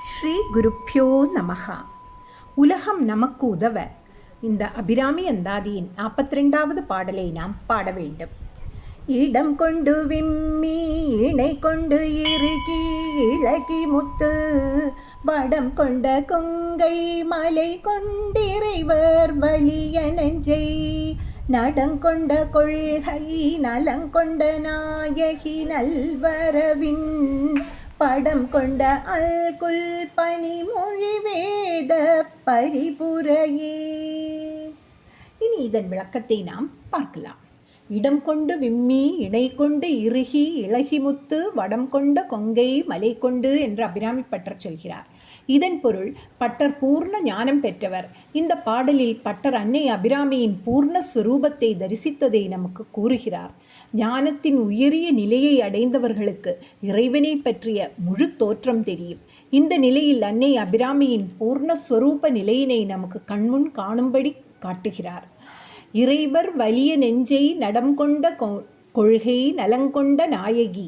ஸ்ரீ குருப்பியோ நமஹா. உலகம் நமக்கு உதவ இந்த அபிராமி அந்தாதியின் 42வது பாடலை நாம் பாட வேண்டும். இடம் கொண்டு விம்மி இணை கொண்டு இறுகி இளகி முத்து வடம் கொண்ட கொங்கை மலை கொண்டிறைவர் வலிய நெஞ்சை நடங்கொண்ட கொள்கை நலங்கொண்ட நாயகி நல்வரவின் படம் கொண்ட அல்குல் பனிமொழி வேத பரிபுரையே. இனி இதன் விளக்கத்தை நாம் பார்க்கலாம். இடம் கொண்டு விம்மி இணை கொண்டு இறுகி இளகி முத்து வடம் கொண்ட கொங்கை மலை கொண்டு என்று அபிராமி பட்டர் சொல்கிறார். இதன் பொருள், பட்டர் பூர்ண ஞானம் பெற்றவர். இந்த பாடலில் பட்டர் அன்னை அபிராமியின் பூர்ண ஸ்வரூபத்தை தரிசித்ததை நமக்கு கூறுகிறார். ஞானத்தின் உயரிய நிலையை அடைந்தவர்களுக்கு இறைவனை பற்றிய முழு தோற்றம் தெரியும். இந்த நிலையில் அன்னை அபிராமியின் பூர்ணஸ்வரூப நிலையினை நமக்கு கண்முன் காணும்படி காட்டுகிறார். இறைவர் வலிய நெஞ்சை நடம் கொண்ட கொள்கை நலங்கொண்ட நாயகி